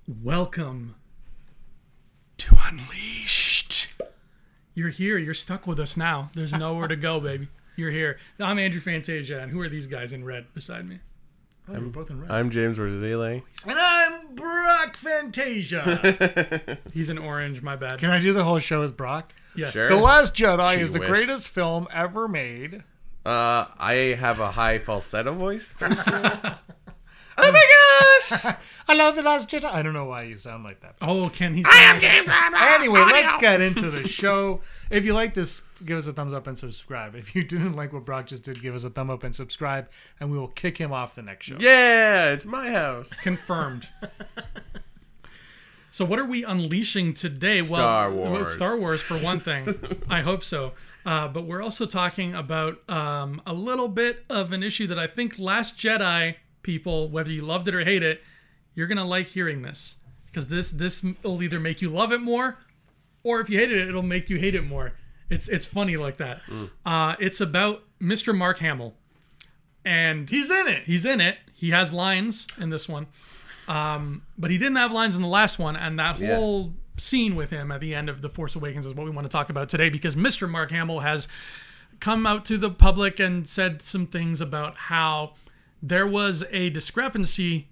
Welcome to Unleashed. You're here. You're stuck with us now. There's nowhere to go, baby. You're here. I'm Andrew Fantasia, and who are these guys in red beside me? Oh, we're both in red. I'm James Rorzile. And I'm Brock Fantasia. He's in orange, my bad. Can I do the whole show as Brock? Yes. Sure. The Last Jedi She is the wish. greatest film ever made. I have a high falsetto voice. Oh my gosh! I love The Last Jedi. I don't know why you sound like that. Oh, Ken, he's... Anyway, let's get into the show. If you like this, give us a thumbs up and subscribe. If you didn't like what Brock just did, give us a thumb up and subscribe, and we will kick him off the next show. Yeah, it's my house. Confirmed. So what are we unleashing today? Star Wars. Star Wars, for one thing. I hope so. But we're also talking about a little bit of an issue that I think Last Jedi people, whether you loved it or hate it, you're going to like hearing this. Because this will either make you love it more, or if you hated it, it'll make you hate it more. It's funny like that. It's about Mr. Mark Hamill. And He's in it. he's in it. He has lines in this one. But he didn't have lines in the last one, and that whole scene with him at the end of The Force Awakens is what we want to talk about today, because Mr. Mark Hamill has come out to the public and said some things about how there was a discrepancy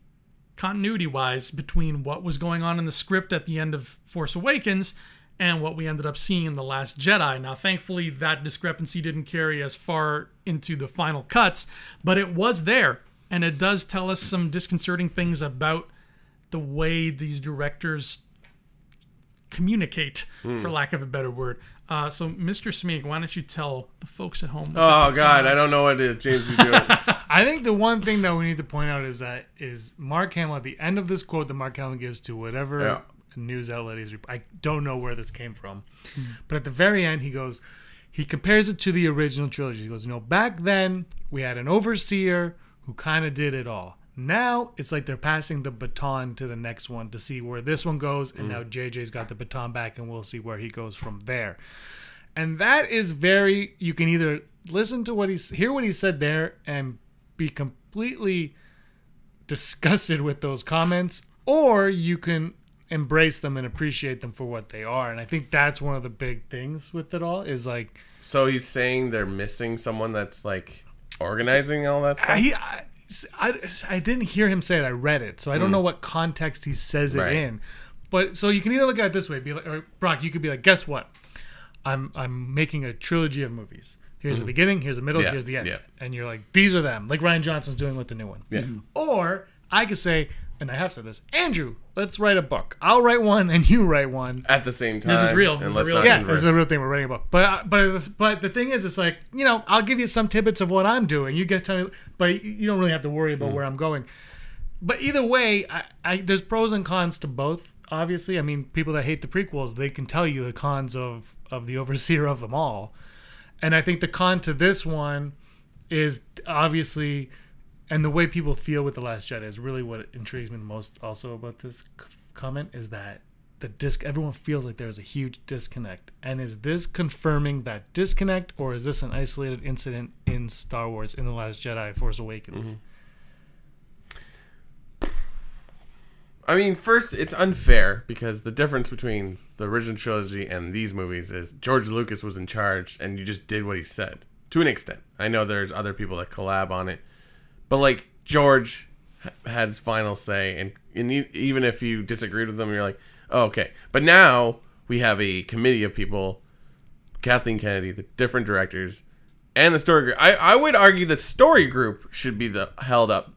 continuity-wise between what was going on in the script at the end of Force Awakens and what we ended up seeing in The Last Jedi. Now, thankfully, that discrepancy didn't carry as far into the final cuts, but it was there. And it does tell us some disconcerting things about the way these directors communicate, for lack of a better word. So, Mr. Smeek, why don't you tell the folks at home? Oh, God, I don't know what it is. James, you do it. I think the one thing that we need to point out is Mark Hamill, at the end of this quote that Mark Hamill gives to whatever news outlet he's... I don't know where this came from. But at the very end, he compares it to the original trilogy. He goes, back then, we had an overseer who kind of did it all. Now, it's like they're passing the baton to the next one to see where this one goes, and now JJ's got the baton back, and we'll see where he goes from there. And that is very... You can either listen to hear what he said there and be completely disgusted with those comments, or you can embrace them and appreciate them for what they are. And I think that's one of the big things with it all, is like... So he's saying they're missing someone that's, like, organizing all that stuff? I didn't hear him say it. I read it, so I don't know what context he says it in. But so you can either look at it this way, be like, or Brock, you could be like, guess what? I'm making a trilogy of movies. Here's the beginning, here's the middle, here's the end. And you're like, these are them, like Rian Johnson's doing with the new one. Or I could say, and I have said this, Andrew, let's write a book. I'll write one and you write one. At the same time. This is real. And This is let's real. not Yeah, converse. this is a real thing. We're writing a book. But the thing is, it's like, I'll give you some tidbits of what I'm doing. You get to tell me, but you don't really have to worry about where I'm going. But either way, there's pros and cons to both, obviously. I mean, people that hate the prequels, they can tell you the cons of the overseer of them all. And I think the con to this one is obviously... And the way people feel with The Last Jedi is really what intrigues me the most also about this comment, is that everyone feels like there's a huge disconnect. And is this confirming that disconnect, or is this an isolated incident in Star Wars, in The Last Jedi, Force Awakens? I mean, first, it's unfair, because the difference between the original trilogy and these movies is George Lucas was in charge, and you just did what he said. To an extent. I know there's other people that collab on it. But, like, George had his final say, and even if you disagreed with them, you're like, oh, okay. But now we have a committee of people, Kathleen Kennedy, the different directors, and the story group. I would argue the story group should be held up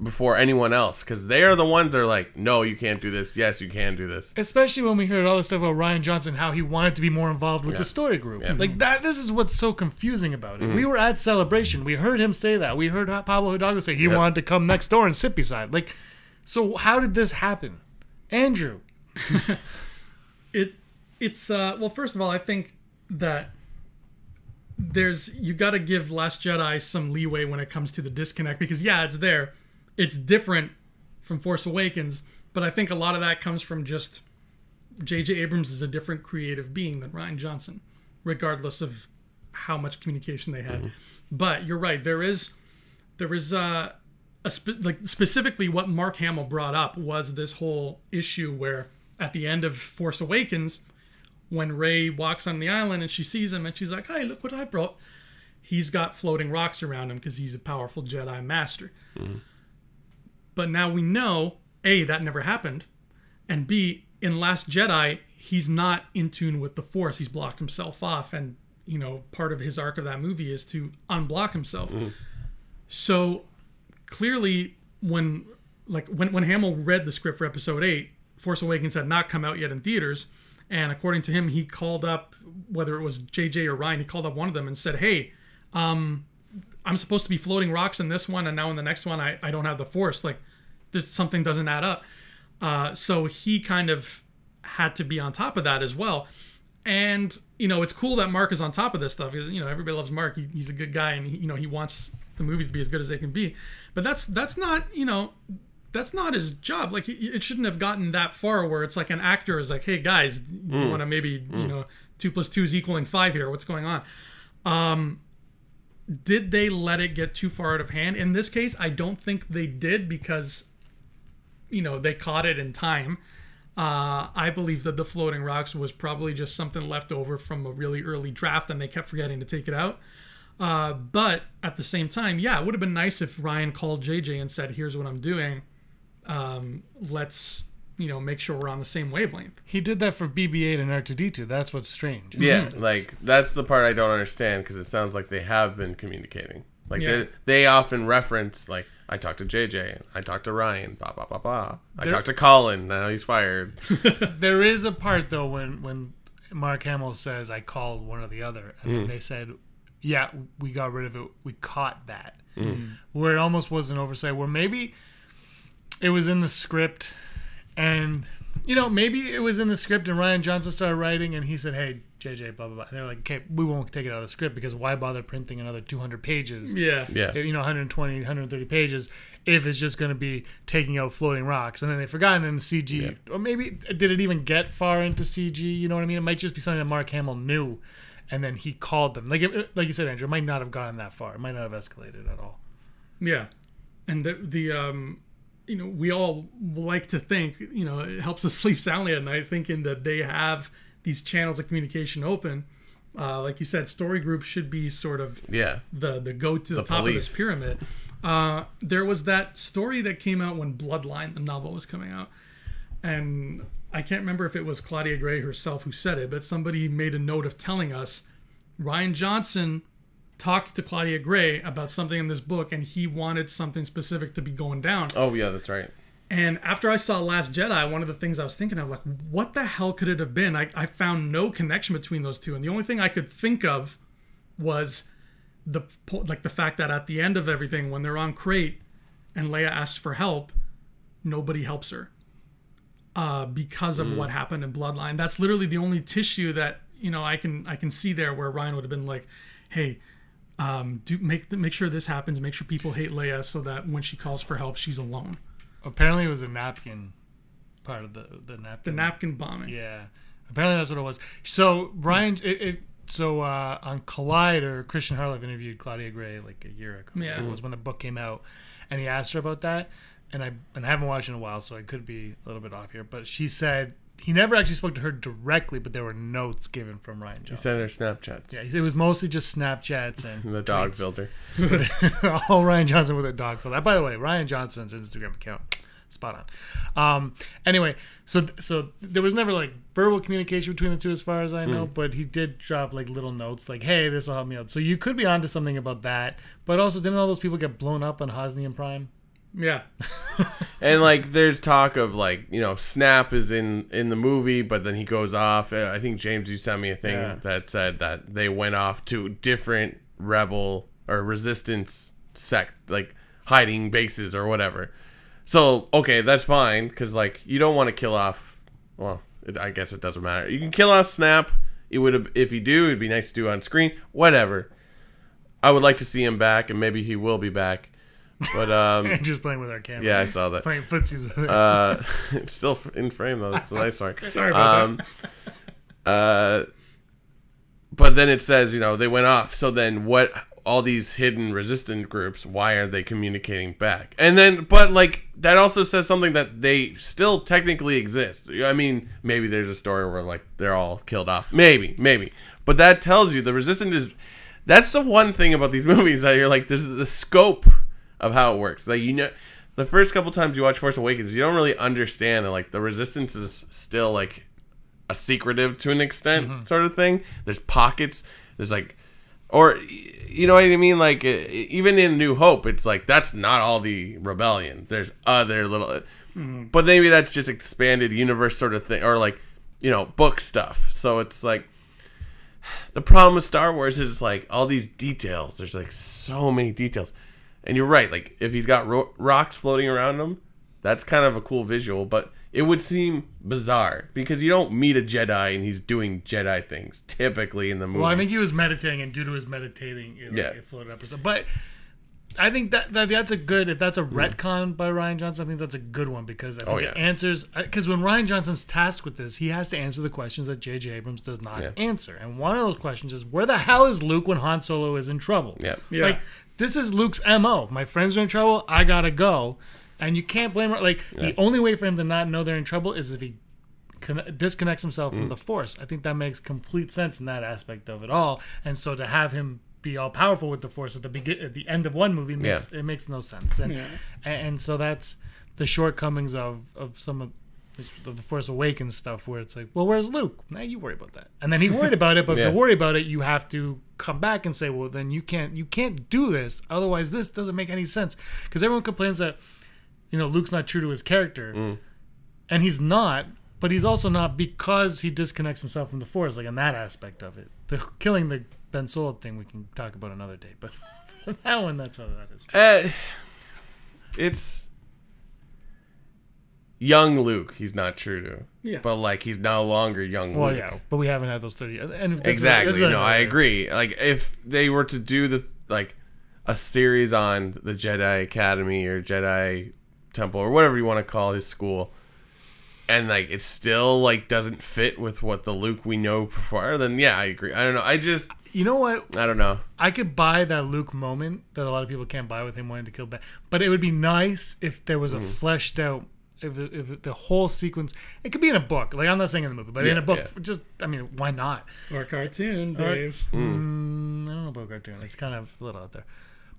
before anyone else, because they are the ones that are like, no, you can't do this. Yes, you can do this. Especially when we heard all this stuff about Rian Johnson, how he wanted to be more involved with the story group. Like that. This is what's so confusing about it. We were at Celebration. We heard him say that. We heard Pablo Hidalgo say he wanted to come next door and sit beside. Like, so how did this happen, Andrew? It's well, first of all, I think that you got to give Last Jedi some leeway when it comes to the disconnect, because it's there. It's different from Force Awakens, but I think a lot of that comes from just J.J. Abrams is a different creative being than Rian Johnson, regardless of how much communication they had. But you're right. There is specifically what Mark Hamill brought up was this whole issue where at the end of Force Awakens, when Rey walks on the island and she sees him and she's like, "Hey, look what I brought." He's got floating rocks around him because he's a powerful Jedi master. Mm-hmm. But now we know, A, that never happened, and B, in Last Jedi, he's not in tune with the Force. He's blocked himself off, and part of his arc of that movie is to unblock himself. Mm-hmm. So clearly, when Hamill read the script for Episode 8, Force Awakens had not come out yet in theaters, and according to him, he called up, whether it was JJ or Ryan, he called up one of them and said, "Hey, I'm supposed to be floating rocks in this one, and now in the next one, I don't have the Force. Like, something doesn't add up." So he kind of had to be on top of that as well. And, it's cool that Mark is on top of this stuff. Everybody loves Mark. He's a good guy, and he wants the movies to be as good as they can be. But that's not, that's not his job. Like, it shouldn't have gotten that far where it's like an actor is like, "Hey, guys, you want to maybe, 2 + 2 = 5 here. What's going on?" Did they let it get too far out of hand? In this case, I don't think they did because, they caught it in time. I believe that the floating rocks was probably just something left over from a really early draft and they kept forgetting to take it out. But at the same time, yeah, it would have been nice if Ryan called JJ and said, "Here's what I'm doing. Let's, make sure we're on the same wavelength." He did that for BB-8 and R2-D2. That's what's strange. Yeah, that's the part I don't understand because it sounds like they have been communicating. Like, they often reference, like, "I talked to JJ, I talked to Ryan, blah, blah, blah, blah. I talked to Colin, now he's fired." There is a part, though, when Mark Hamill says, "I called one or the other," and then they said, "Yeah, we got rid of it. We caught that." Where it almost was an oversight, where maybe it was in the script, and, maybe it was in the script, and Rian Johnson started writing, and he said, "Hey, JJ, blah, blah, blah." And they're like, "Okay, we won't take it out of the script because why bother printing another 200 pages? Yeah. 120, 130 pages if it's just going to be taking out floating rocks." And then they forgot, and then the CG, or maybe did it even get far into CG? You know what I mean? It might just be something that Mark Hamill knew, and then he called them. Like you said, Andrew, it might not have gotten that far. It might not have escalated at all. Yeah. And we all like to think, it helps us sleep soundly at night thinking that they have these channels of communication open. Like you said, story groups should be sort of the go to the top police. Of this pyramid. There was that story that came out when Bloodline, the novel, was coming out. And I can't remember if it was Claudia Gray herself who said it, but somebody made a note of telling us Rian Johnson talked to Claudia Gray about something in this book, and he wanted something specific to be going down. Oh, yeah, that's right. And after I saw Last Jedi, one of the things I was thinking of, like, what the hell could it have been? I found no connection between those two. And the only thing I could think of was the fact that at the end of everything, when they're on Crate and Leia asks for help, nobody helps her because of what happened in Bloodline. That's literally the only tissue that, I can see there where Ryan would have been like, "Hey, make sure this happens. Make sure people hate Leia so that when she calls for help, she's alone." Apparently, it was a napkin part of the napkin. The napkin bombing. Yeah, apparently that's what it was. So Brian, on Collider, Christian Harloff interviewed Claudia Gray like a year ago. Yeah, it was when the book came out, and he asked her about that. And I haven't watched it in a while, so I could be a little bit off here. But she said he never actually spoke to her directly, but there were notes given from Rian Johnson. He sent her Snapchats. Yeah, it was mostly just Snapchats and the dog filter. All Rian Johnson with a dog filter. By the way, Rian Johnson's Instagram account, spot on. Anyway, so there was never like verbal communication between the two, as far as I know. But he did drop like little notes, like, "Hey, this will help me out." So you could be onto something about that. But also, didn't all those people get blown up on Hosnian Prime? Yeah. And like there's talk of like, Snap is in the movie, but then he goes off. I think James, you sent me a thing that said that they went off to different rebel or resistance sect, like hiding bases or whatever. So okay, that's fine, because like you don't want to kill off, well, I guess it doesn't matter. You can kill off Snap. It would, if you do, it'd be nice to do on screen, whatever. I would like to see him back, and maybe he will be back. But just playing with our camera. Yeah, I saw that. Playing footsies with it. It's still in frame though. That's the nice part. Sorry about that. But then it says, they went off. So then what? all these hidden resistant groups, why are they communicating back? And then, but like, that also says something that they still technically exist. I mean, maybe there's a story where like they're all killed off. Maybe. But that tells you the resistance is, that's the one thing about these movies that you're like, there's the scope of how it works. Like, you know, the first couple times you watch Force Awakens, you don't really understand that like the resistance is still like a secretive to an extent sort of thing. There's pockets. There's like, or, you know what I mean? Like, even in New Hope, it's like, that's not all the rebellion. There's other little... But maybe that's just expanded universe sort of thing. Or, like, you know, book stuff. So it's like... The problem with Star Wars is, like, all these details. There's, like, so many details. And you're right. Like, if he's got rocks floating around him, that's kind of a cool visual. But it would seem bizarre because you don't meet a Jedi and he's doing Jedi things typically in the movie. Well, I think he was meditating, and due to his meditating, it floated up or something. But I think that's a good, if that's a retcon by Rian Johnson, I think that's a good one because I think it answers, because when Rian Johnson's tasked with this, he has to answer the questions that J.J. Abrams does not answer. And one of those questions is, where the hell is Luke when Han Solo is in trouble? Like, this is Luke's MO. My friends are in trouble, I gotta go. And you can't blame her. Like, the only way for him to not know they're in trouble is if he disconnects himself from the Force. I think that makes complete sense in that aspect of it all. And so to have him be all powerful with the Force at the end of one movie makes no sense. And so that's the shortcomings of some of the Force Awakens stuff, where it's like, well, where's Luke? Now you worry about that. And then he worried about it, but to worry about it, you have to come back and say, well, then you can't do this. Otherwise, this doesn't make any sense. Because everyone complains that, you know, Luke's not true to his character, and he's not, but he's also not because he disconnects himself from the Force, like in that aspect of it. The killing the Ben Solo thing we can talk about another day, but that one, that's how that is. It's young Luke. He's not true to, but like he's no longer young Luke. Well, yeah, but we haven't had those 30. And exactly. No, I agree. Like if they were to do a series on the Jedi Academy or Jedi Temple or whatever you want to call his school, and like it still like doesn't fit with what the Luke we know before, then yeah, I agree. I don't know. You know what? I don't know. I could buy that Luke moment that a lot of people can't buy with him wanting to kill Ben, but it would be nice if there was a fleshed out, if the whole sequence, it could be in a book. Like, I'm not saying in the movie, but in a book, just, I mean, why not? Or a cartoon, Dave. I don't know about cartoon. It's kind of a little out there.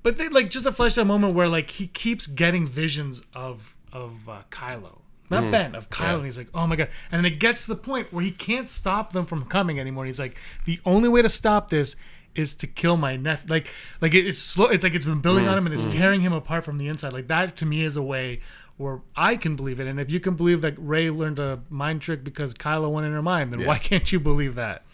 But they, like, just a fleshed out moment where like he keeps getting visions of Kylo, not Ben, of Kylo, and he's like, oh my god, and then it gets to the point where he can't stop them from coming anymore. He's like, the only way to stop this is to kill my nephew. Like it's slow. It's like it's been building on him and it's tearing him apart from the inside. Like, that to me is a way where I can believe it. And if you can believe that Rey learned a mind trick because Kylo went in her mind, then why can't you believe that?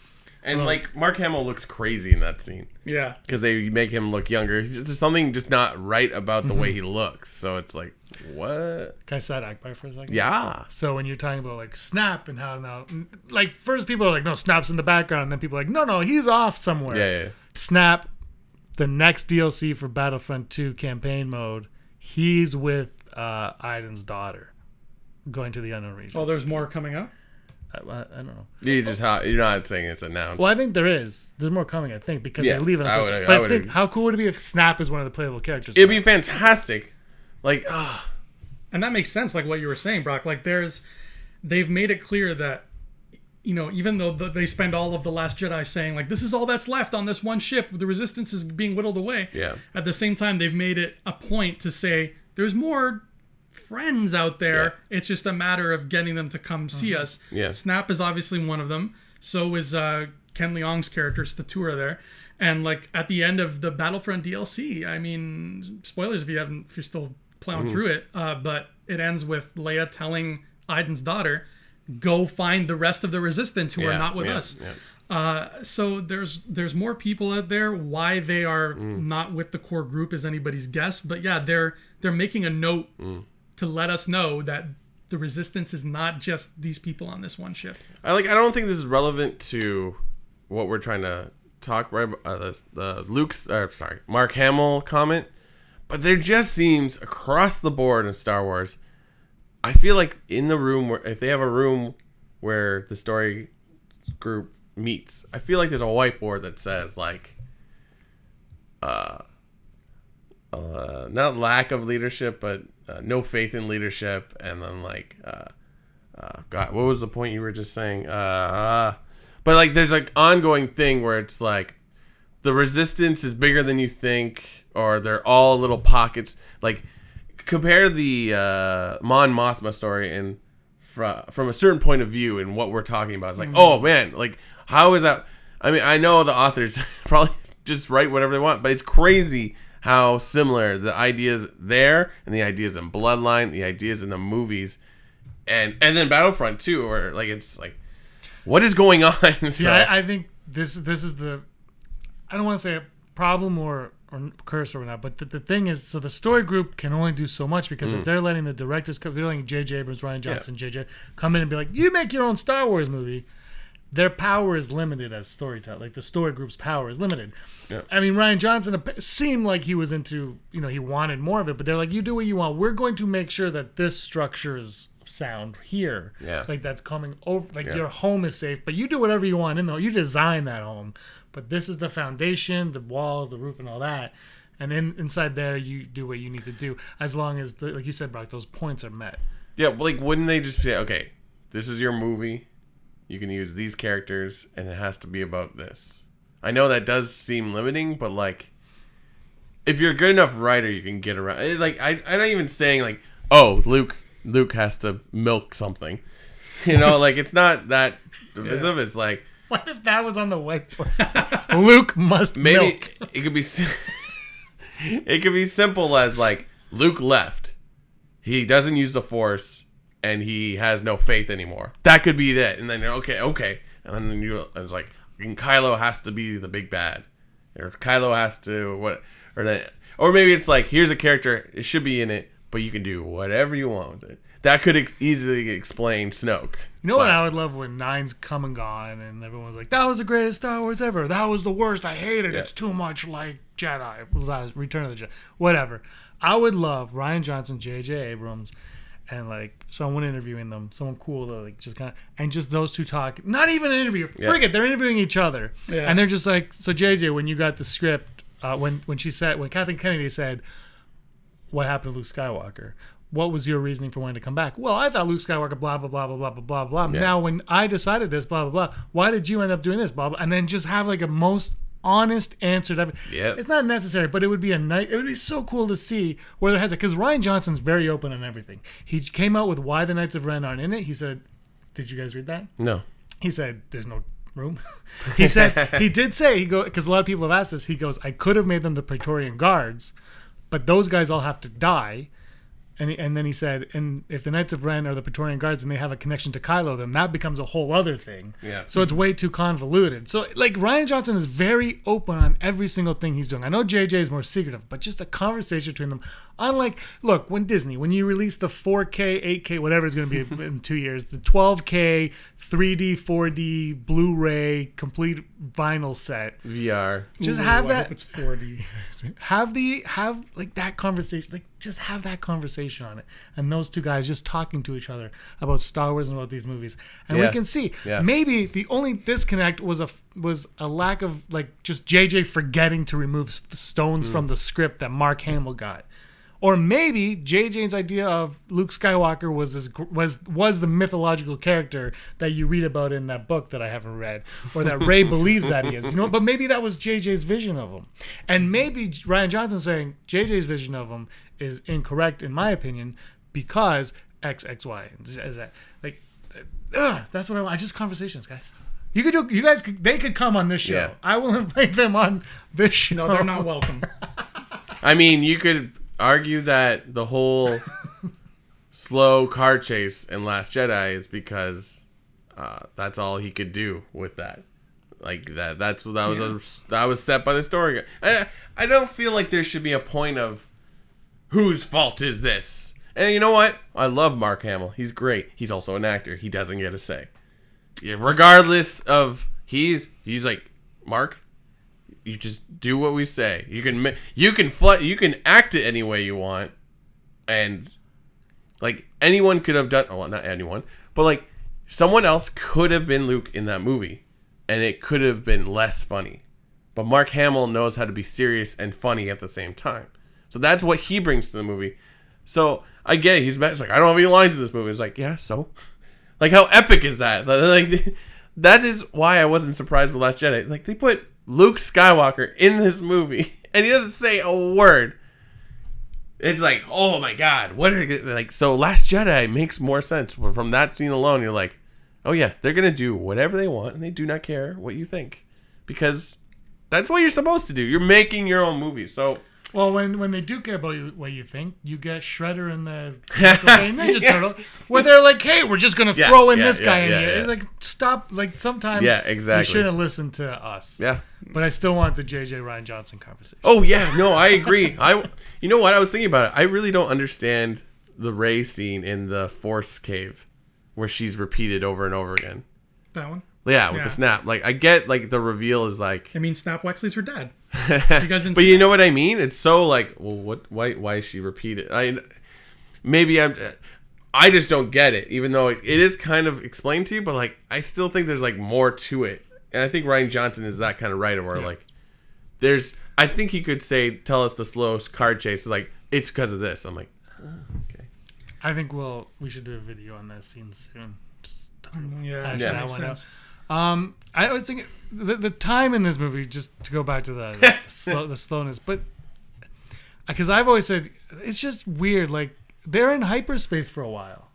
And like Mark Hamill looks crazy in that scene. Yeah, because they make him look younger. There's something just not right about the way he looks. So it's like, what? Can I side Akbar for a second? Yeah. So when you're talking about like Snap and how now, like, first people are like, no, Snap's in the background, and then people are like, no, he's off somewhere. Yeah. Snap, the next DLC for Battlefront 2 campaign mode, he's with Aiden's daughter, going to the unknown region. Oh, there's more coming up. I don't know. You're not saying it's announced. Well, I think there is. There's more coming, I think, because they're leaving. How cool would it be if Snap is one of the playable characters? It'd be fantastic. Like, and that makes sense. Like what you were saying, Brock. Like they've made it clear that, you know, even though they spend all of The Last Jedi saying like this is all that's left on this one ship, the Resistance is being whittled away. Yeah. At the same time, they've made it a point to say there's more friends out there. Yeah. It's just a matter of getting them to come see us. Yeah. Snap is obviously one of them. So is Ken Leong's character Statura there. And like at the end of the Battlefront DLC, I mean, spoilers if you're still plowing through it, but it ends with Leia telling Aiden's daughter, go find the rest of the Resistance who are not with us. Yeah. So there's more people out there. Why they are not with the core group is anybody's guess. But yeah, they're making a note to let us know that the Resistance is not just these people on this one ship. I don't think this is relevant to what we're trying to talk right the Mark Hamill comment, but there just seems across the board in Star Wars, I feel like in the room where, if they have a room where the story group meets, I feel like there's a whiteboard that says like not lack of leadership, but no faith in leadership, and then like God, what was the point you were just saying? But like there's like ongoing thing where it's like the resistance is bigger than you think, or they're all little pockets. Like compare the Mon Mothma story and from a certain point of view and what we're talking about. It's like, oh man, like how is that? I mean, I know the authors probably just write whatever they want, but it's crazy how similar the ideas there and the ideas in Bloodline, the ideas in the movies, and then Battlefront too, where like it's like, what is going on? So, yeah, I think this is the, I don't want to say a problem or curse or whatnot, but the thing is, so the story group can only do so much because if they're letting the directors come, they're letting J.J. Abrams, Ryan Johnson, JJ come in and be like, you make your own Star Wars movie. Their power is limited as storyteller. Like the story group's power is limited. Yeah. I mean, Ryan Johnson seemed like he was into, he wanted more of it, but they're like, you do what you want. We're going to make sure that this structure is sound here. Yeah. Like that's coming over, like your home is safe, but you do whatever you want in there. You design that home, but this is the foundation, the walls, the roof, and all that. And inside there, you do what you need to do, as long as, like you said, Brock, those points are met. Yeah, but like, wouldn't they just say, okay, this is your movie. You can use these characters, and it has to be about this. I know that does seem limiting, but like, if you're a good enough writer, you can get around. Like, I'm not even saying like, oh, Luke has to milk something. Like it's not that divisive. It's like, what if that was on the whiteboard? Luke must milk. It could be. It could be simple as like Luke left. He doesn't use the Force. And he has no faith anymore. That could be that. And then okay. And then it's like, Kylo has to be the big bad, or Kylo has to or maybe it's like, here's a character, it should be in it, but you can do whatever you want with it. That could easily explain Snoke. You know what I would love when 9's come and gone, and everyone's like, that was the greatest Star Wars ever. That was the worst. I hate it. Yeah. It's too much like Jedi. Return of the Jedi. Whatever. I would love Ryan Johnson, J.J. Abrams, and like someone interviewing them, someone cool to like just kind of, and just those two talk. Not even an interview. Forget, they're interviewing each other, and they're just like, so JJ, when you got the script, when Kathleen Kennedy said, "What happened to Luke Skywalker? What was your reasoning for wanting to come back?" Well, I thought Luke Skywalker, blah blah blah blah blah blah blah blah. Yeah. Now, when I decided this, blah blah blah. Why did you end up doing this, blah blah? And then just have like a most honest answer to it's not necessary, but it would be it would be so cool to see where their heads are, because Ryan Johnson's very open on everything. He came out with why the Knights of Ren aren't in it. He said, did you guys read that? No. He said there's no room. He said he did say, because a lot of people have asked this, he goes, I could have made them the Praetorian Guards, but those guys all have to die. And then he said, and if the Knights of Ren are the Praetorian Guards and they have a connection to Kylo, then that becomes a whole other thing. Yeah. So it's way too convoluted. So like Ryan Johnson is very open on every single thing he's doing. I know JJ is more secretive, but just a conversation between them. Unlike, look, when you release the 4K, 8K, whatever it's going to be in 2 years, the 12K, 3D, 4D, Blu-ray, complete vinyl set. VR. Just have that. I hope it's 4D. Have like that conversation. Like just have that conversation on it. And those two guys just talking to each other about Star Wars and about these movies. And we can see maybe the only disconnect was a lack of like just JJ forgetting to remove stones from the script that Mark Hamill got. Or maybe JJ's idea of Luke Skywalker was the mythological character that you read about in that book that I haven't read, or that Rey believes that he is. But maybe that was JJ's vision of him, and maybe Ryan Johnson saying JJ's vision of him is incorrect in my opinion because X Y. Is that like? That's what I want. Just conversations, guys. They could come on this show. Yeah. I will invite them on this show. No, they're not welcome. I mean, you could argue that the whole slow car chase in Last Jedi is because that's all he could do with that. Like that was set by the story. I don't feel like there should be a point of whose fault is this. And you know what? I love Mark Hamill. He's great. He's also an actor. He doesn't get a say. Yeah, regardless of he's like, Mark, you just do what we say. You can act it any way you want, and like anyone could have done. Well, not anyone, but like someone else could have been Luke in that movie, and it could have been less funny. but Mark Hamill knows how to be serious and funny at the same time. So that's what he brings to the movie. So I get it. He's like, I don't have any lines in this movie. It's like, yeah, so? Like, how epic is that? Like, that is why I wasn't surprised with Last Jedi. Like, they put Luke Skywalker in this movie, and he doesn't say a word. It's like, oh my god, what are they, like? So Last Jedi makes more sense from that scene alone. You're like, oh yeah, they're gonna do whatever they want, and they do not care what you think, because that's what you're supposed to do. You're making your own movie, so. Well, when they do care about what you think, you get Shredder and the Ninja Turtle, where they're like, "Hey, we're just gonna throw in this guy in here." Like, stop. Like, sometimes you shouldn't listen to us. Yeah. But I still want the J.J. Ryan Johnson conversation. Oh yeah, no, I agree. You know what? I was thinking about it. I really don't understand the Rey scene in the Force cave, where she's repeated over and over again. That one. Yeah, with the snap. Like, I get, like, the reveal is like. I mean, Snap Wexley's her dad. You guys didn't but you know what I mean? It's so like, well, what? Why is she repeated? I just don't get it. Even though it is kind of explained to you, but like, I still think there's like more to it. And I think Ryan Johnson is that kind of writer where like, I think he could tell us the slow card chase is like, it's because of this. I'm like, oh, okay. I think we should do a video on that scene soon. Just that sense. I was thinking the time in this movie, just to go back to the slowness, but because I've always said it's just weird. Like, they're in hyperspace for a while,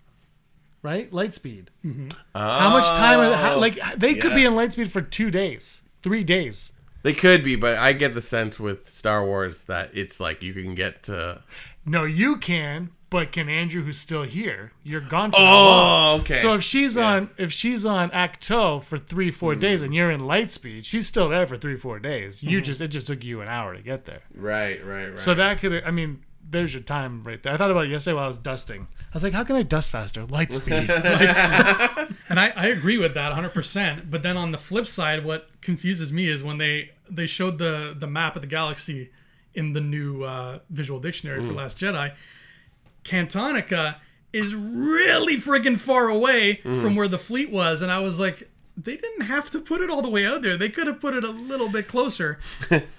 right? Lightspeed. Mm-hmm. How much time? They could be in lightspeed for 2 days, 3 days. They could be, but I get the sense with Star Wars that it's like you can get to. No, you can. But can Andrew, who's still here, you're gone for that long. Okay. So if she's on Acto for 3-4 days and you're in Lightspeed, she's still there for 3-4 days. It just took you an hour to get there. Right. So that could, I mean, there's your time right there. I thought about it yesterday while I was dusting. I was like, how can I dust faster? Lightspeed. And I agree with that 100%. But then on the flip side, what confuses me is when they showed the map of the galaxy in the new visual dictionary for Last Jedi. Cantonica is really freaking far away from where the fleet was, and I was like, they didn't have to put it all the way out there. They could have put it a little bit closer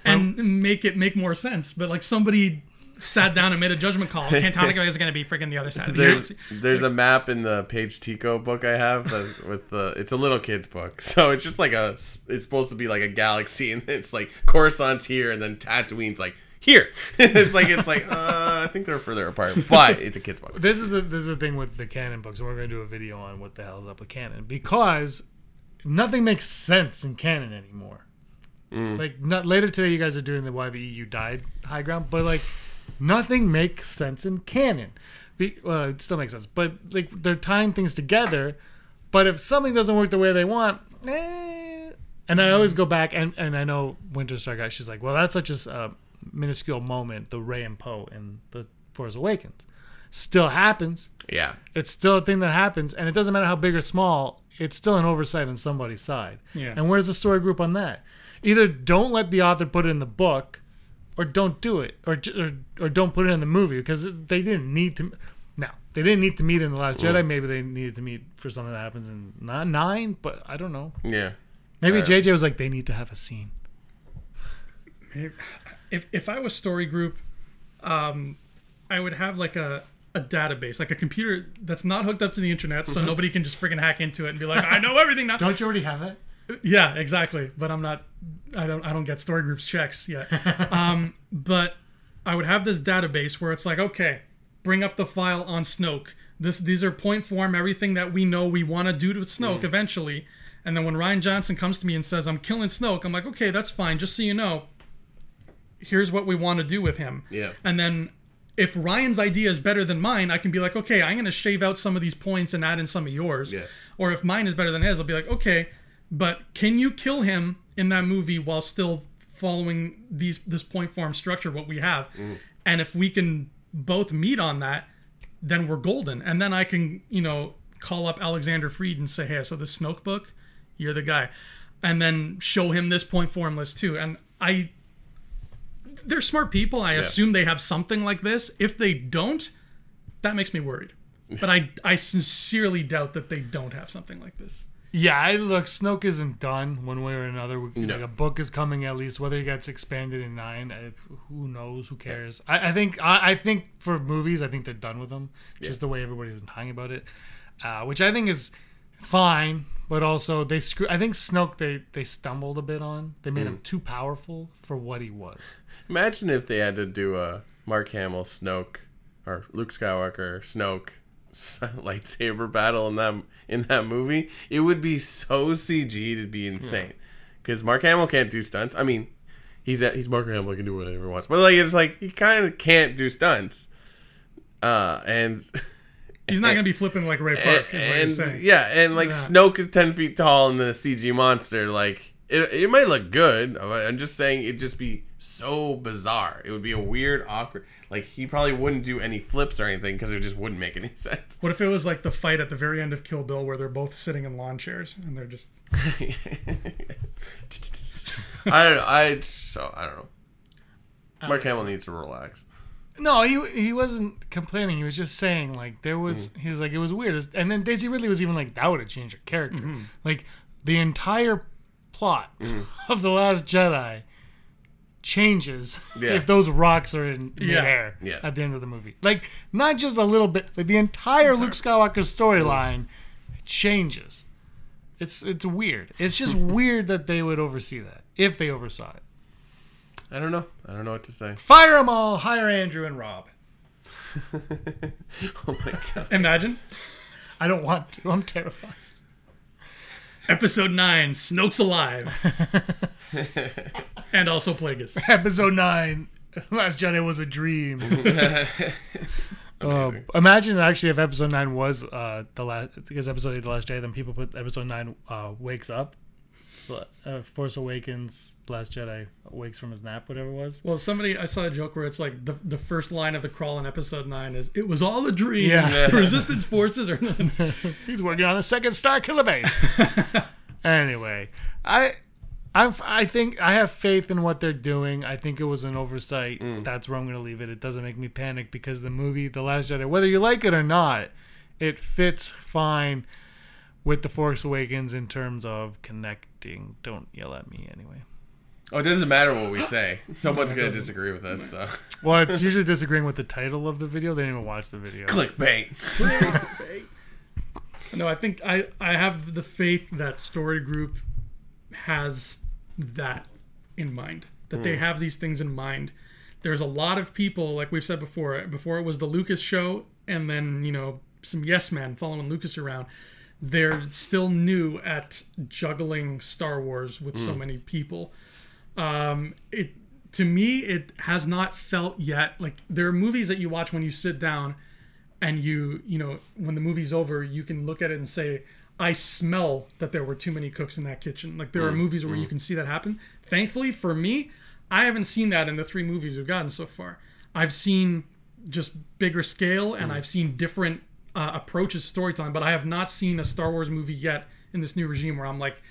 and make more sense. But like, somebody sat down and made a judgment call. Cantonica is going to be freaking the other side of the galaxy. There's a map in the Paige Tico book I have with it's a little kid's book, so it's just like it's supposed to be like a galaxy, and it's like Coruscant's here, and then Tatooine's like here. it's like I think they're further apart, but it's a kid's book. This is the thing with the canon books, and we're going to do a video on what the hell is up with canon, because nothing makes sense in canon anymore. Like, not later today, you guys are doing why the EU died high ground, but like, nothing makes sense in canon. Well, it still makes sense, but like, they're tying things together. But if something doesn't work the way they want, and I always go back, and I know Winter Star guy, she's like, well, that's such a minuscule moment, the Rey and Poe in the Force Awakens. Still happens. Yeah. It's still a thing that happens, and it doesn't matter how big or small, it's still an oversight on somebody's side. Yeah. And where's the story group on that? Either don't let the author put it in the book, or don't do it, or don't put it in the movie, because they didn't need to. No, they didn't need to meet in The Last Jedi. Maybe they needed to meet for something that happens in 9, but I don't know. Yeah. Maybe JJ was like, they need to have a scene. If I was story group, I would have like a database, like a computer that's not hooked up to the internet, so nobody can just freaking hack into it and be like, I know everything now. Don't you already have that? Yeah, exactly. But I don't get story groups checks yet. But I would have this database where it's like, okay, bring up the file on Snoke. These are point form, everything that we know we want to do to Snoke eventually. And then when Ryan Johnson comes to me and says, I'm killing Snoke, I'm like, okay, that's fine. Just so you know, here's what we want to do with him. Yeah. And then if Ryan's idea is better than mine, I can be like, okay, I'm going to shave out some of these points and add in some of yours. Yeah. Or if mine is better than his, I'll be like, okay, but can you kill him in that movie while still following this point form structure, what we have? And if we can both meet on that, then we're golden. And then I can, call up Alexander Freed and say, hey, so this Snoke book, you're the guy. And then show him this point form list too. And they're smart people. I assume they have something like this. If they don't, that makes me worried. But I sincerely doubt that they don't have something like this. Yeah, look, Snoke isn't done one way or another. No. Like a book is coming at least, whether it gets expanded in 9. Who knows? Who cares? I think for movies, I think they're done with them. Just the way everybody was talking about it, which I think is fine. But also, I think Snoke they stumbled a bit on. They made him too powerful for what he was. Imagine if they had to do a Mark Hamill Snoke or Luke Skywalker Snoke lightsaber battle in that movie. It would be so CG, it'd be insane. Because Mark Hamill can't do stunts. I mean, he's Mark Hamill, he can do whatever he wants, but like it's like he kind of can't do stunts. And he's not gonna be flipping like Ray Park. Is what you're saying. Yeah, and like Snoke is 10 feet tall and then a CG monster. Like it might look good. I'm just saying it'd just be so bizarre. It would be a weird, awkward. Like he probably wouldn't do any flips or anything because it just wouldn't make any sense. What if it was like the fight at the very end of Kill Bill where they're both sitting in lawn chairs and they're just. I don't know. Mark Hamill needs to relax. No, he wasn't complaining. He was just saying like there was. He's like it was weird. And then Daisy Ridley was even like that would have changed her character. Like the entire plot of The Last Jedi changes if those rocks are in midair at the end of the movie. Like not just a little bit. Like the entire Luke Skywalker storyline changes. It's weird. It's just weird that they would oversee that if they oversaw it. I don't know what to say. Fire them all. Hire Andrew and Rob. Oh my god! Imagine. I don't want to. I'm terrified. Episode 9, Snoke's alive. And also Plagueis. Episode 9, Last Jedi was a dream. Imagine actually if Episode 9 was the last, because Episode 8, The Last Jedi, then people put Episode 9 wakes up. Force Awakens, Last Jedi wakes from his nap, whatever it was. Well, I saw a joke where it's like the first line of the crawl in Episode 9 is, "It was all a dream." Yeah. The Resistance forces are none. He's working on a second Star Killer base. Anyway, I think I have faith in what they're doing. I think it was an oversight. That's where I'm going to leave it. It doesn't make me panic because the movie, The Last Jedi, whether you like it or not, it fits fine with The Force Awakens in terms of connecting. Don't yell at me anyway. Oh, it doesn't matter what we say. Someone's going to disagree with us. So. Well, it's usually disagreeing with the title of the video. They didn't even watch the video. Clickbait. No, I think I have the faith that Story Group has that in mind. That they have these things in mind. There's a lot of people, like we've said before it was the Lucas show and then, some yes men following Lucas around. They're still new at juggling Star Wars with so many people. To me, it has not felt yet like there are movies that you watch when you sit down and when the movie's over, you can look at it and say, I smell that there were too many cooks in that kitchen. Like there are movies where you can see that happen. Thankfully for me, I haven't seen that in the 3 movies we've gotten so far. I've seen just bigger scale and I've seen different approaches to storytelling, but I have not seen a Star Wars movie yet in this new regime where I'm like,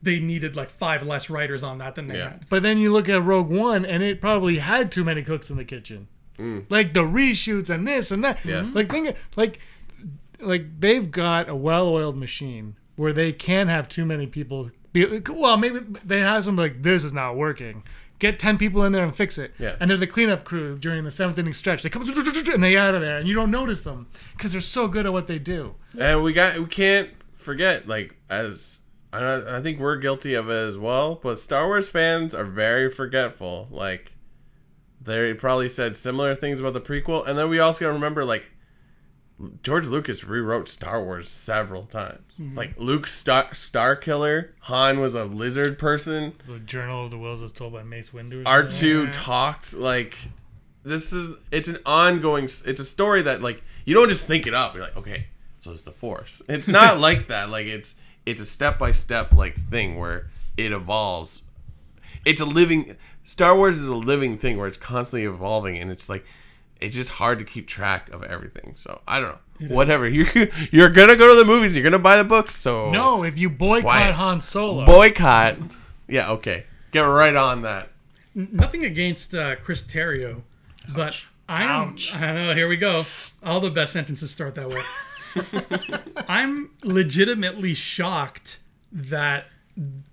they needed like 5 less writers on that than they had. But then you look at Rogue One, and it probably had too many cooks in the kitchen, like the reshoots and this and that. Yeah. Like they've got a well-oiled machine where they can have too many people. Well, maybe they have some like this is not working. Get 10 people in there and fix it. Yeah. And they're the cleanup crew during the 7th inning stretch. They come and they out of there, and you don't notice them because they're so good at what they do. And we can't forget, like, as I think we're guilty of it as well, but Star Wars fans are very forgetful. Like, they probably said similar things about the prequel, and then we also gotta remember, like, George Lucas rewrote Star Wars several times. Like Luke Star Killer, Han was a lizard person. The Journal of the Wills is told by Mace Windu. R2 talked like it's an ongoing. It's a story that like you don't just think it up. You're like, okay, so it's the Force. It's not like that. Like it's a step by step like thing where it evolves. It's a living. Star Wars is a living thing where it's constantly evolving, and it's like. It's just hard to keep track of everything. So, I don't know. Whatever. You're going to go to the movies. You're going to buy the books. So no, if you boycott Han Solo. Boycott. Yeah, okay. Get right on that. Nothing against Chris Terrio. But I know, here we go. All the best sentences start that way. I'm legitimately shocked that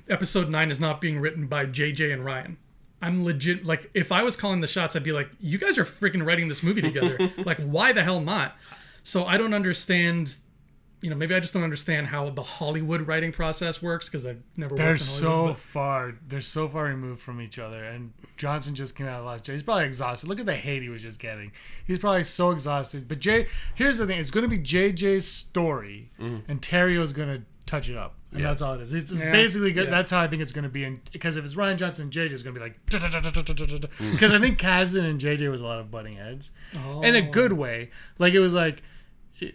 episode 9 is not being written by JJ and Ryan. I'm legit, like, if I was calling the shots, I'd be like, you guys are freaking writing this movie together. Like, why the hell not? So I don't understand, you know, maybe I just don't understand how the Hollywood writing process works, because I've never worked in Hollywood. They're so far removed from each other. And Johnson just came out of Last Jedi. He's probably exhausted. Look at the hate he was just getting. He's probably so exhausted. But here's the thing. It's going to be JJ's story, and Terrio's going to touch it up. And that's all it is. It's basically good. That's how I think it's going to be. Because if it's Ryan Johnson and JJ, it's going to be like... Because I think Kazan and JJ was a lot of butting heads. In a good way. Like, it was like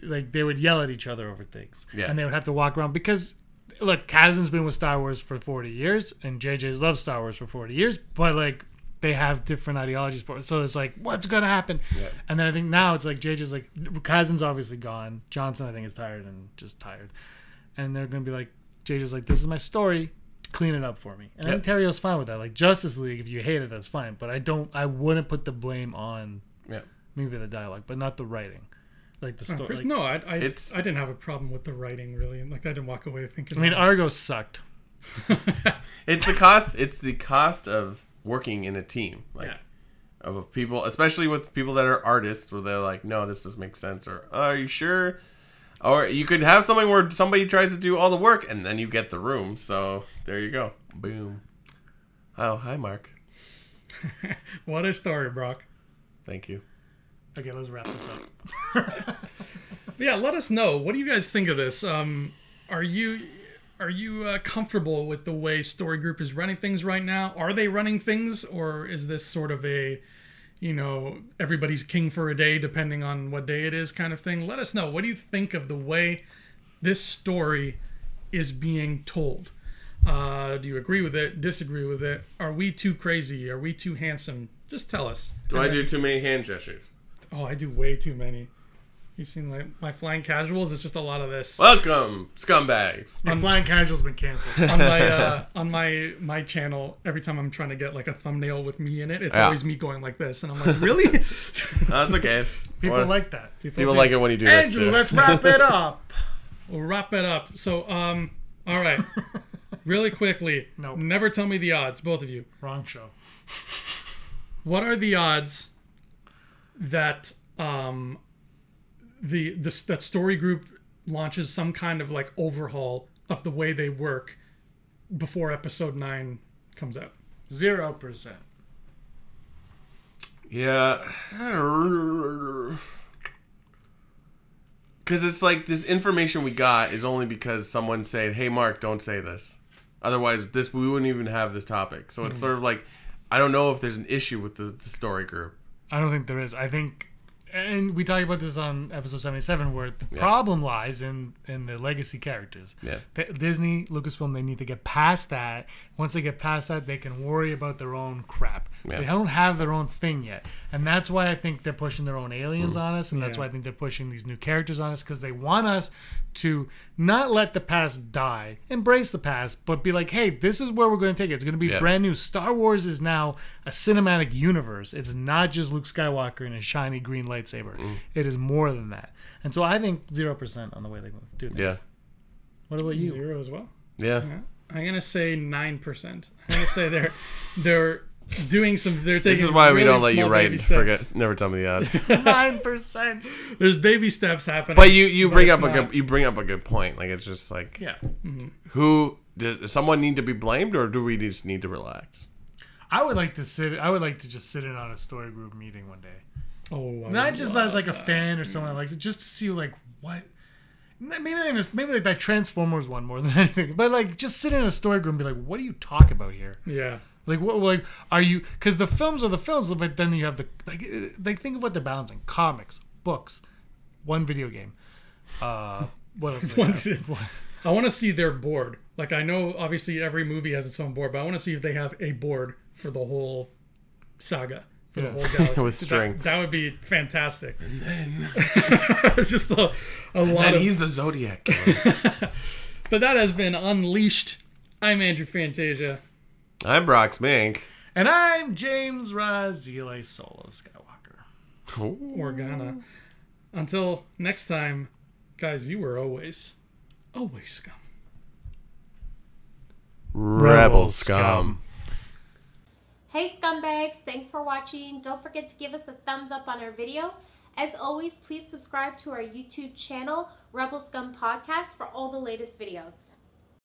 they would yell at each other over things. Yeah. And they would have to walk around. Because, look, Kazan's been with Star Wars for 40 years. And JJ's loved Star Wars for 40 years. But, like, they have different ideologies for it. So it's like, what's going to happen? Yeah. And then I think now it's like JJ's like... Kazan's obviously gone. Johnson, I think, is tired and just tired. And they're going to be like, JJ's like, this is my story, clean it up for me. And I think Terrio's fine with that. Like, Justice League, if you hate it, that's fine. But I wouldn't put the blame on maybe the dialogue, but not the writing. Like, the story. No, I didn't have a problem with the writing, really. Like, I didn't walk away thinking... I mean, Argo sucked. It's the cost of working in a team. Like, of people, especially with people that are artists, where they're like, no, this doesn't make sense. Or, are you sure? Or you could have something where somebody tries to do all the work and then you get the room. So there you go. Boom. Oh, hi, Mark. What a story, Brock. Thank you. Okay, let's wrap this up. Yeah, let us know. What do you guys think of this? Are you comfortable with the way Story Group is running things right now? Are they running things, or is this sort of a... you know, everybody's king for a day depending on what day it is kind of thing? Let us know. What do you think of the way this story is being told? Do you agree with it? Disagree with it? Are we too crazy? Are we too handsome? Just tell us. Do I do too many hand gestures? Oh, I do way too many. You seen my flying casuals? It's just a lot of this. Welcome, scumbags. Your flying casual's been canceled. On my channel, every time I'm trying to get like a thumbnail with me in it, it's always me going like this, and I'm like, really? That's okay. People like that. People like it when you do this. Andrew, let's wrap it up. We'll wrap it up. So, all right, really quickly. Nope. Never tell me the odds, both of you. Wrong show. What are the odds that that Story Group launches some kind of like overhaul of the way they work before episode 9 comes out? 0%. Yeah. Because it's like this information we got is only because someone said, hey, Mark, don't say this. Otherwise, we wouldn't even have this topic. So it's sort of like, I don't know if there's an issue with the Story Group. I don't think there is. I think... And we talked about this on episode 77, where the problem lies in the legacy characters. Yeah. Disney, Lucasfilm, they need to get past that. Once they get past that, they can worry about their own crap. Yeah. They don't have their own thing yet. And that's why I think they're pushing their own aliens on us. And that's why I think they're pushing these new characters on us, because they want us to not let the past die, embrace the past, but be like, hey, this is where we're going to take it. It's going to be brand new. Star Wars is now a cinematic universe. It's not just Luke Skywalker in a shiny green lightsaber. It is more than that. And so I think 0% on the way they do things. Yeah. What about you? 0 as well? Yeah. I'm going to say 9%. I'm going to say they're doing some... They're taking. This is why really we don't let you write. Forget. Never tell me the odds. 9%. There's baby steps happening. But you bring up a good point. Like, it's just like, who does someone need to be blamed, or do we just need to relax? I would like to just sit in on a Story Group meeting one day. Oh, not just as like a fan or someone that likes it, just to see like what. Maybe like that Transformers one more than anything, but like just sit in a Story Group and be like, what do you talk about here? Yeah. Like what? Like are you? Because the films are the films, but then you have the like think of what they're balancing: comics, books, one video game. What else? I want to see their board. Like I know, obviously, every movie has its own board, but I want to see if they have a board for the whole saga. For the whole galaxy. With string. That would be fantastic. And then it's just a lot of... he's the Zodiac Killer. But that has been Unleashed. I'm Andrew Fantasia. I'm Brock Mink. And I'm James Razile Solo Skywalker. Organa. Until next time, guys, you were always scum. Rebel Scum. Hey scumbags, thanks for watching. Don't forget to give us a thumbs up on our video. As always, please subscribe to our YouTube channel, Rebel Scum Podcast, for all the latest videos.